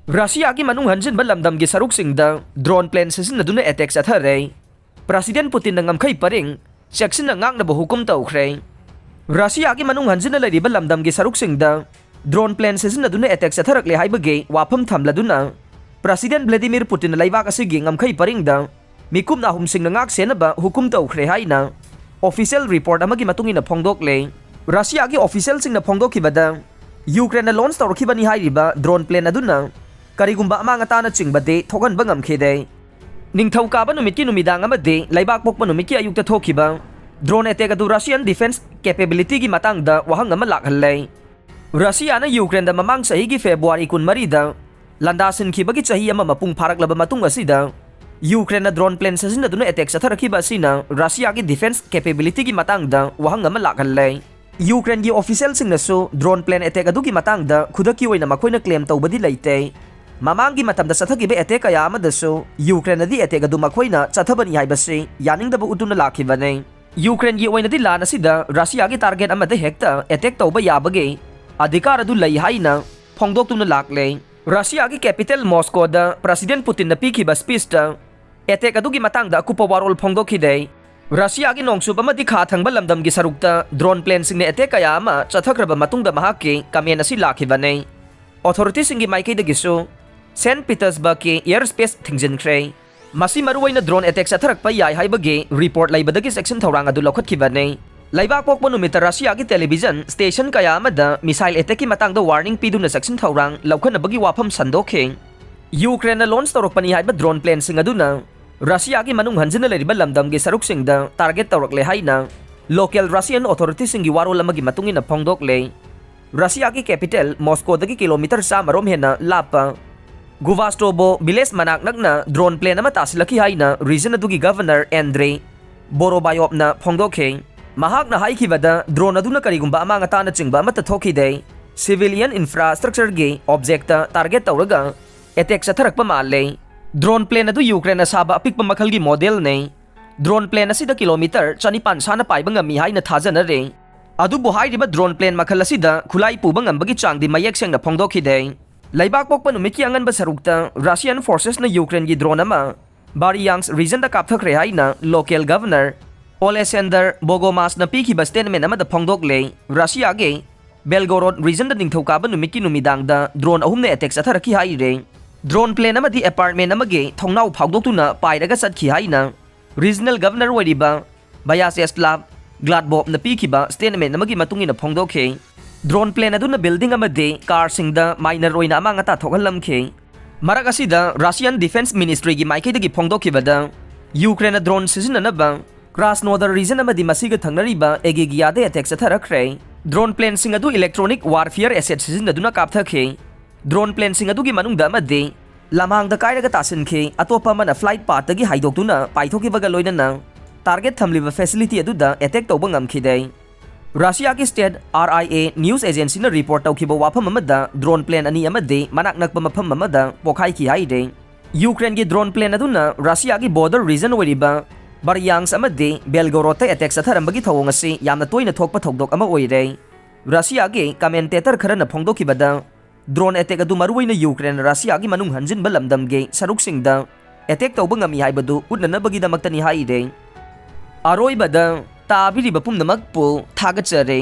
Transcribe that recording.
Russia की मनुंग हंजिनबा लमदम की सरुकसिंगदा ड्रोन प्लेन सिजिन्नदुना अटैक चथरे प्रेसिडेंट पुतिन नंगमखै परिंग सेक्शन ngangnaba हुकुम तौख्रे रशिया की मनुंग हंजिन लैरिबा लमदम की सरुकसिंगदा ड्रोन प्लेन सिजिन्नदुना अटैक चथरकले हाइबगे वाफम थमलदुना प्रेसिडेंट व्लादिमीर पुतिन लैबाक असिगी ngamkhै परिंगदा मिकुम नाहुम सिंगना ngak senaba हुकुम तौख्रे हाइना ऑफिशियल रिपोर्ट अमगी मतुंगिना फोंगदोकले रशिया की ऑफिशियल सिंगना फोंगदोखिबदा यूक्रेन लॉन्च तौरखिबनी हाइरिबा ड्रोन प्लेन अदुना करिगुंबा अमांगताना चिंगबदे थोगनबा ngamkhede निंगथौकाबा नुमितकी नुमिदांग अमदे लैबाक पोकबा नुमितकी अयुक्ता थोखिबा ड्रोन अटैक अदु रशियन डिफेंस कैपेबिलिटी की मातांगदा वहंग अमा लाखहल्ले रशियाना यूक्रेनदा ममांग चहीगी फेब्रुवारी 23दा लंदासिनखिबगी चही अमा मपुंग फारकलबा मतुंग असिदा यूक्रेन ड्रोन प्लेन सिजिन्नदुना अटैक चथरखिबा असिना रशिया की डिफेंस कैपेबिलिटी की मातांगदा वहंग अमा लाखहल्ले यूक्रेन की ऑफिशियल सिंगनसु ड्रोन प्लेन अटैक अदुगी मातांगदा खुदकी ओइना मखोइना क्लेम तौबदी लैते ममांगी मतमदा चथगिबे अटैक कया अमदसु यूक्रेनदी अटैक अदु मखोइना चथबनी हाइबसे यानिंगदबु उतुना लाखिबने यूक्रेन की ओइनदी लान असिदा रशिया की टारगेट अमदे हेक्ता अटैक तौबा याबगे अधिकार अदु लೈ हाइना फोंगदोक्तुना लाखले रशिया की कैपिटल मॉस्कोदा प्रेसिडेंट पुतिन पीखिबा स्पीचता अटैक अदुगी मातांगदा कुपा वारोल फोंगदोखिदे रशिया की नोंगसुब अमदी खा थंगबा लमदम की सरुकता ड्रोन प्लेन सिंगने अटैक कया अमा चथख्रबा मतुंगदा महाके कमेन असि लाखिबने ऑथोरिटी सिंगी माइकैदगिसु सेंट पीटर्सबर्ग के एयर स्पेस थिंगजिनख्रे मसी मरुवैना ड्रोन अटैक चथरकपा याय हाइबगे रिपोर्ट लैबदगी सेक्शन थौरांग अदु लौखतखिबने लैबाक पोकबा नुमित रशिया की टेलीविजन स्टेशन कया अमदा मिसाइल अटैक की मातांगदा वार्निंग पीदुना सेक्शन थौरांग लौखनबगी वाफम संदोखे यूक्रेन लॉन्च तौरकपनी हाइबा ड्रोन प्लेन सिंग अदुना रशिया की मनुंग हंजिन लैरिबा लमदम की सरुकसिंगदा टारगेट तौरकले हाइना लोकल रशियन ऑथोरिटी सिंगी वारोल अमगी मतुंगिना फोंगदोकले रशिया की कैपिटल मॉस्कोदगी किलोमीटर 100 हेना लापा गुवास्टोबो विलेज मनाक नकना ड्रोन प्लेन अमा तासिलखि हाइना रीजन अदुगी गवर्नर एंड्रे बोरोबायोवना फोंगदोखे महाकना हाइखिबदा ड्रोन अदुना करिगुंबा अमांगताना चिंगबा अमता थोखिदे सिविलियन इंफ्रास्ट्रक्चर गे ऑब्जेक्ट तारगेट तौरगा अटैक चथरकपा माले ड्रोन प्लेन अदु यूक्रेन साबा अपिकपा मखलगी मॉडल ने ड्रोन प्लेन असिदा किलोमीटर 4 साना पाइबा ngami हाइना थाजनरे अदुबो हाइरिबा ड्रोन प्लेन मखल असिदा खुलाई पुबा ngambagi चांगदी मयेक सेंगना फोंगदोखिदे लैबाक पोकपा नुमितकी अंगनबा सरुकता रशियन फोर्सेस न यूक्रेन की ड्रोन अमा बारियांग्स रीजन दा कापथखरे हाइना लोकल गवर्नर ओलेसेंडर बोगोमास न पीखिबा स्टेटमेंट अमदा फोंगदोकले रशिया गे बेलगोरोड रीजन दा निंगथौकाबा नुमितकी नुमिदांगदा ड्रोन अहुमने अटैक चथरखि हाइरे ड्रोन प्लेन अमदी अपार्टमेंट अमगे थौनाउ फाउदोक्तुना पाइरगा चतखि हाइना रीजनल गवर्नर ओइरिबा बायासेस्लाव ग्लाडबोब न पीखिबा स्टेटमेंट अमगी मतुंगिना फोंगदोखे ड्रोन प्लेन अदुना बिल्डिंग अमदे कार सिंगदा माइनर ओइना अमांगता थोगहलमखे मरक असिदा रशियन डिफेंस मिनिस्ट्री की माइकैदगी फोंगदोखिबदा यूक्रेन ड्रोन सिजिन्ननबा क्रास्नोदर रीजन अमदी मसिगा थंगनरिबा एगेगियादे अटैक चथरखरे ड्रोन प्लेन सिंग अदु इलेक्ट्रॉनिक वारफेयर एसेट सिजिन्नदुना कापथखे ड्रोन प्लेन सिंग अदुगी मनुंगदा अमदे लमांगदा कायरगा तासिनखे अतोपा मना फ्लाइट पाथदगी हाइदोक्तुना पाइथोकिबगा लोइनना टारगेट थमलिबा फैसिलिटी अदुदा अटैक तौबा ngamkhide रशिया की स्टेट RIA न्यूज एजेंसी ने रिपोर्ट तौखिबा वाफम अमदा ड्रोन प्लेन अनि अमदे मनाक नकपा मफम अमदा पोखाइखि हाइदे यूक्रेन की ड्रोन प्लेन अदुना रशिया की बॉर्डर रीजन ओइरिबा बारियांग्स अमदे बेलगोरोड अटैक चथरंबगी थौंग असि यामना तोइना थोकपा थौदोक अमा ओइरे रशिया के कमेंटेटर खरना फोंगदोखिबदा ड्रोन अटैक अदु मरुवैना यूक्रेन रशिया की मनुंग हंजिनबा लमदमगे सरुकसिंगदा अटैक तौबा ngami हाइबदु उन्ननबगीदमक्तनी हाइदे अरोइबदा ताबिरिबा पुमनमकपु थागतचरे।